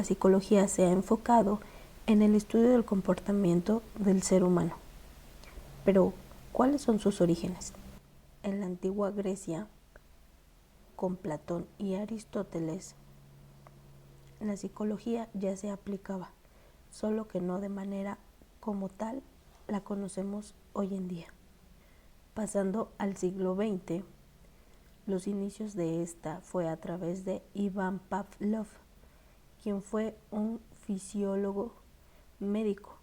la psicología se ha enfocado en el estudio del comportamiento del ser humano. Pero, ¿cuáles son sus orígenes? En la antigua Grecia, con Platón y Aristóteles, la psicología ya se aplicaba, solo que no de manera como tal la conocemos hoy en día. Pasando al siglo XX, los inicios de esta fue a través de Ivan Pavlov, quien fue un fisiólogo médico,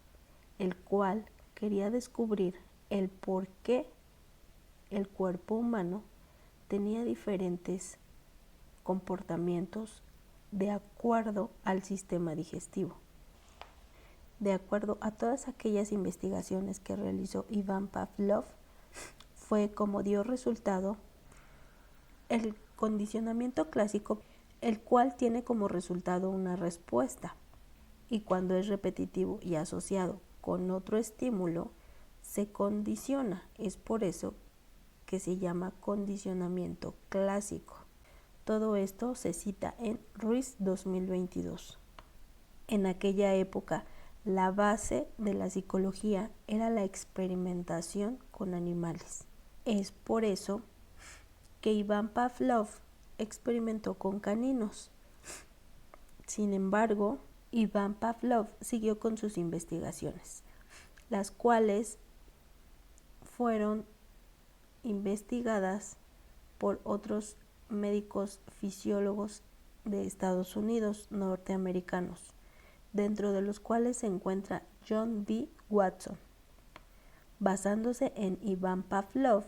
el cual quería descubrir el por qué el cuerpo humano tenía diferentes comportamientos de acuerdo al sistema digestivo. De acuerdo a todas aquellas investigaciones que realizó Ivan Pavlov, fue como dio resultado el condicionamiento clásico, el cual tiene como resultado una respuesta, y cuando es repetitivo y asociado con otro estímulo, se condiciona. Es por eso que se llama condicionamiento clásico. Todo esto se cita en Ruiz 2022. En aquella época, la base de la psicología era la experimentación con animales. Es por eso que Ivan Pavlov experimentó con caninos. Sin embargo, Ivan Pavlov siguió con sus investigaciones, las cuales fueron investigadas por otros médicos fisiólogos de Estados Unidos, norteamericanos, dentro de los cuales se encuentra John B. Watson. Basándose en Ivan Pavlov,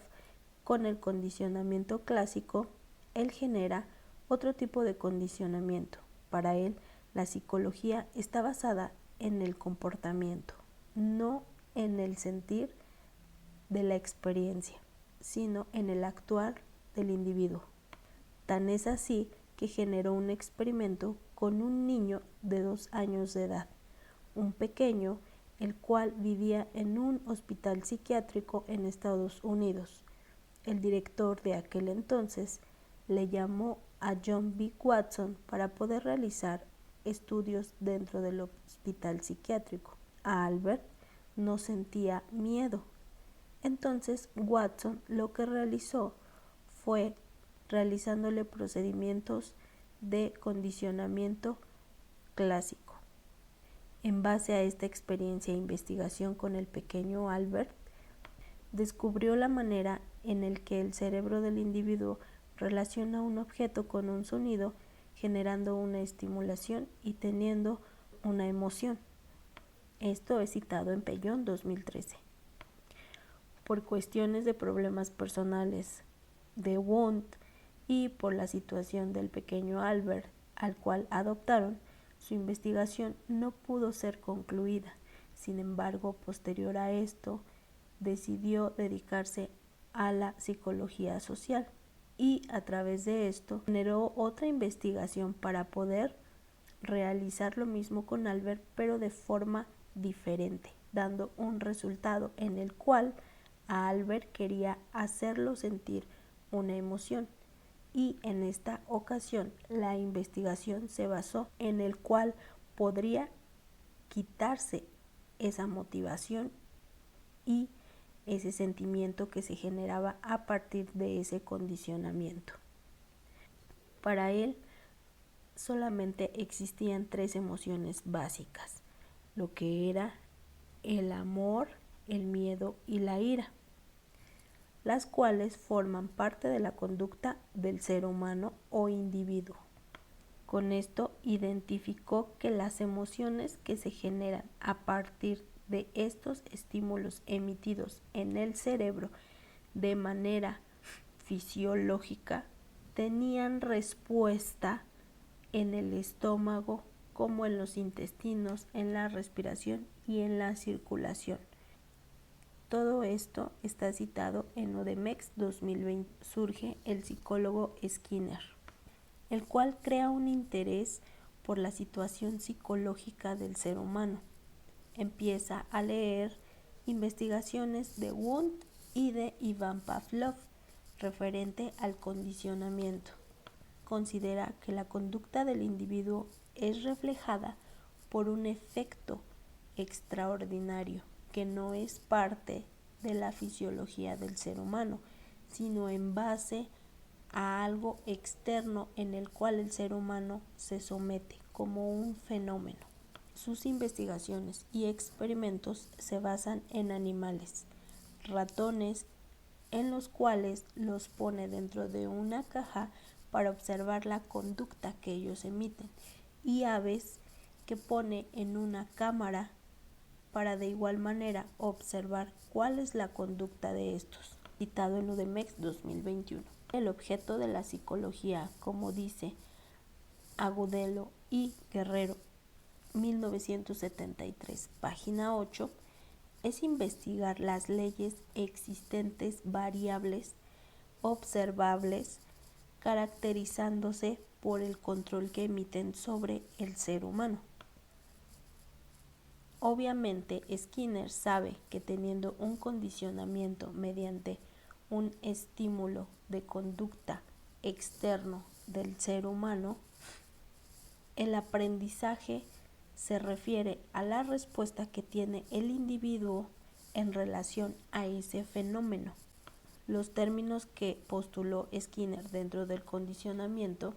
con el condicionamiento clásico, él genera otro tipo de condicionamiento. Para él, la psicología está basada en el comportamiento, no en el sentir de la experiencia, sino en el actuar del individuo. Tan es así que generó un experimento con un niño de 2 años de edad, un pequeño, el cual vivía en un hospital psiquiátrico en Estados Unidos. El director de aquel entonces le llamó a John B. Watson para poder realizar estudios dentro del hospital psiquiátrico. A Albert no sentía miedo. Entonces Watson lo que realizó fue realizándole procedimientos de condicionamiento clásico. En base a esta experiencia e investigación con el pequeño Albert, descubrió la manera en la que el cerebro del individuo relaciona un objeto con un sonido, generando una estimulación y teniendo una emoción. Esto es citado en Pellón 2013. Por cuestiones de problemas personales de Wundt y por la situación del pequeño Albert, al cual adoptaron, su investigación no pudo ser concluida. Sin embargo, posterior a esto, decidió dedicarse a la psicología social y a través de esto generó otra investigación para poder realizar lo mismo con Albert, pero de forma diferente, dando un resultado en el cual a Albert quería hacerlo sentir una emoción, y en esta ocasión la investigación se basó en el cual podría quitarse esa motivación y ese sentimiento que se generaba a partir de ese condicionamiento. Para él solamente existían 3 emociones básicas, lo que era el amor, el miedo y la ira, las cuales forman parte de la conducta del ser humano o individuo. Con esto identificó que las emociones que se generan a partir de estos estímulos emitidos en el cerebro de manera fisiológica tenían respuesta en el estómago, como en los intestinos, en la respiración y en la circulación. Todo esto está citado en Odemex 2020. Surge el psicólogo Skinner, el cual crea un interés por la situación psicológica del ser humano. Empieza a leer investigaciones de Wundt y de Ivan Pavlov referente al condicionamiento. considera que la conducta del individuo es reflejada por un efecto extraordinario que no es parte de la fisiología del ser humano, sino en base a algo externo en el cual el ser humano se somete como un fenómeno. Sus investigaciones y experimentos se basan en animales, ratones, en los cuales los pone dentro de una caja para observar la conducta que ellos emiten, y aves que pone en una cámara para de igual manera observar cuál es la conducta de estos, citado en UDEMEX 2021. El objeto de la psicología, como dice Agudelo y Guerrero 1973, página 8, es investigar las leyes existentes, variables, observables, caracterizándose por el control que emiten sobre el ser humano. Obviamente, Skinner sabe que teniendo un condicionamiento mediante un estímulo de conducta externo del ser humano, el aprendizaje se refiere a la respuesta que tiene el individuo en relación a ese fenómeno. Los términos que postuló Skinner dentro del condicionamiento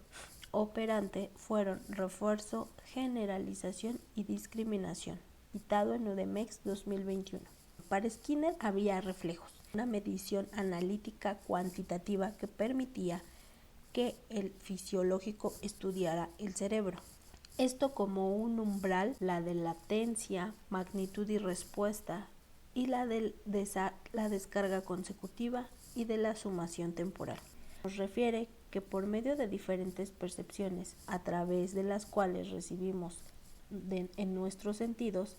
operante fueron refuerzo, generalización y discriminación, citado en UDEMEX 2021. Para Skinner había reflejos, una medición analítica cuantitativa que permitía que el fisiológico estudiara el cerebro. Esto como un umbral, la de latencia, magnitud y respuesta, y la de la descarga consecutiva y de la sumación temporal. Nos refiere que por medio de diferentes percepciones a través de las cuales recibimos en nuestros sentidos,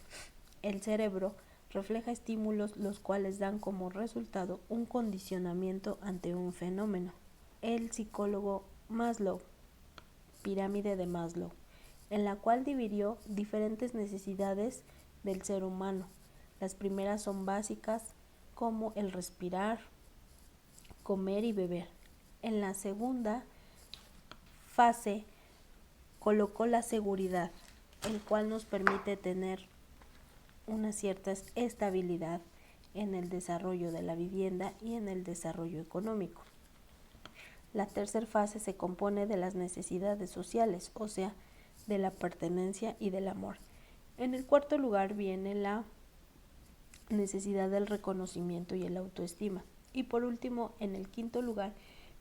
el cerebro refleja estímulos los cuales dan como resultado un condicionamiento ante un fenómeno. El psicólogo Maslow, pirámide de Maslow, en la cual dividió diferentes necesidades del ser humano. Las primeras son básicas, como el respirar, comer y beber. En la segunda fase colocó la seguridad, el cual nos permite tener una cierta estabilidad en el desarrollo de la vivienda y en el desarrollo económico. La tercera fase se compone de las necesidades sociales, o sea, de la pertenencia y del amor. En el cuarto lugar viene la necesidad del reconocimiento y el autoestima. Y por último, en el quinto lugar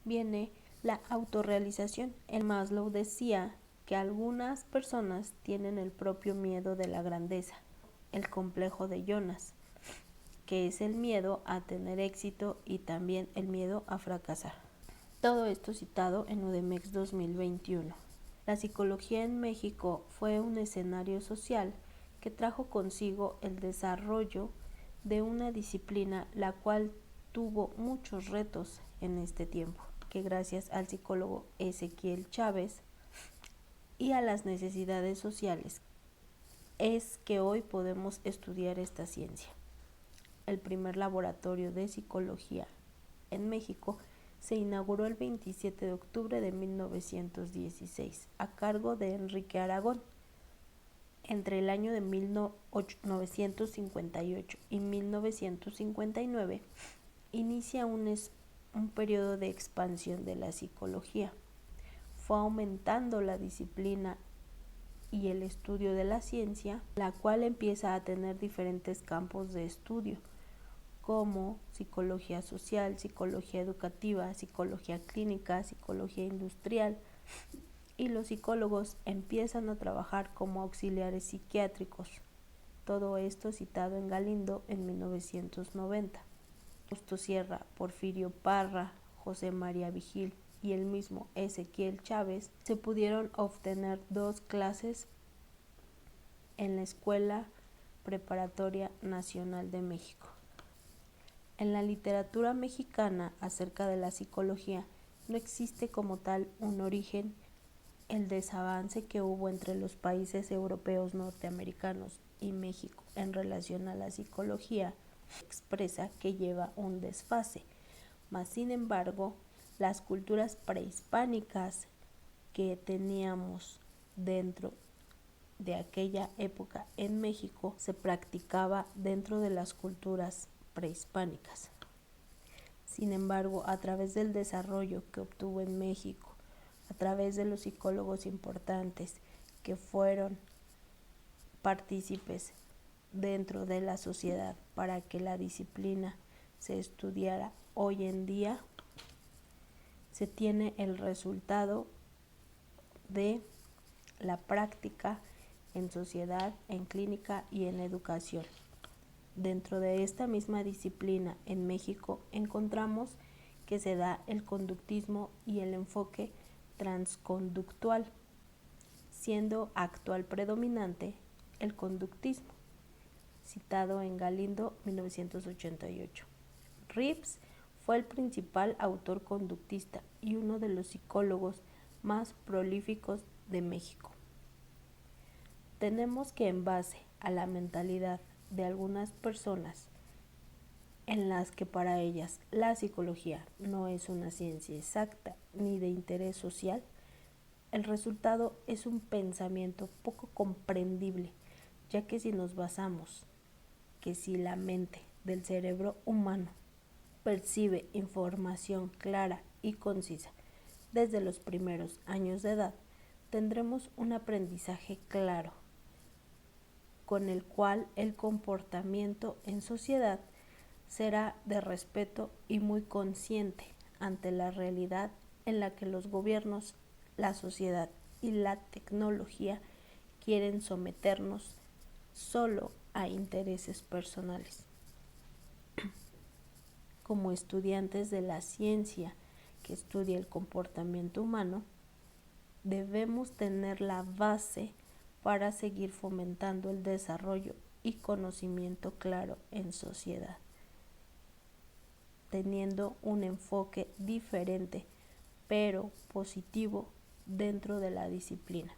viene la autorrealización. El Maslow decía que algunas personas tienen el propio miedo de la grandeza, el complejo de Jonas, que es el miedo a tener éxito y también el miedo a fracasar. Todo esto citado en UDEMEX 2021. La psicología en México fue un escenario social que trajo consigo el desarrollo de una disciplina la cual tuvo muchos retos en este tiempo, que gracias al psicólogo Ezequiel Chávez y a las necesidades sociales es que hoy podemos estudiar esta ciencia. El primer laboratorio de psicología en México se inauguró el 27 de octubre de 1916 a cargo de Enrique Aragón. Entre el año de 1958 y 1959 inicia un periodo de expansión de la psicología. Fue aumentando la disciplina y el estudio de la ciencia, la cual empieza a tener diferentes campos de estudio, como psicología social, psicología educativa, psicología clínica, psicología industrial, y los psicólogos empiezan a trabajar como auxiliares psiquiátricos. Todo esto citado en Galindo en 1990. Justo Sierra, Porfirio Parra, José María Vigil y el mismo Ezequiel Chávez se pudieron obtener 2 clases en la Escuela Preparatoria Nacional de México. En la literatura mexicana acerca de la psicología no existe como tal un origen. El desavance que hubo entre los países europeos norteamericanos y México en relación a la psicología expresa que lleva un desfase, mas sin embargo las culturas prehispánicas que teníamos dentro de aquella época en México se practicaba dentro de las culturas prehispánicas. Sin embargo, a través del desarrollo que obtuvo en México, a través de los psicólogos importantes que fueron partícipes dentro de la sociedad para que la disciplina se estudiara hoy en día, se tiene el resultado de la práctica en sociedad, en clínica y en educación. Dentro de esta misma disciplina en México encontramos que se da el conductismo y el enfoque transconductual, siendo actual predominante el conductismo, citado en Galindo 1988. Reeves fue el principal autor conductista y uno de los psicólogos más prolíficos de México. Tenemos que, en base a la mentalidad de algunas personas, en las que para ellas la psicología no es una ciencia exacta ni de interés social, el resultado es un pensamiento poco comprendible, ya que si nos basamos que si la mente del cerebro humano percibe información clara y concisa desde los primeros años de edad, tendremos un aprendizaje claro, con el cual el comportamiento en sociedad será de respeto y muy consciente ante la realidad en la que los gobiernos, la sociedad y la tecnología quieren someternos solo a intereses personales. Como estudiantes de la ciencia que estudia el comportamiento humano, debemos tener la base para seguir fomentando el desarrollo y conocimiento claro en sociedad, teniendo un enfoque diferente pero positivo dentro de la disciplina.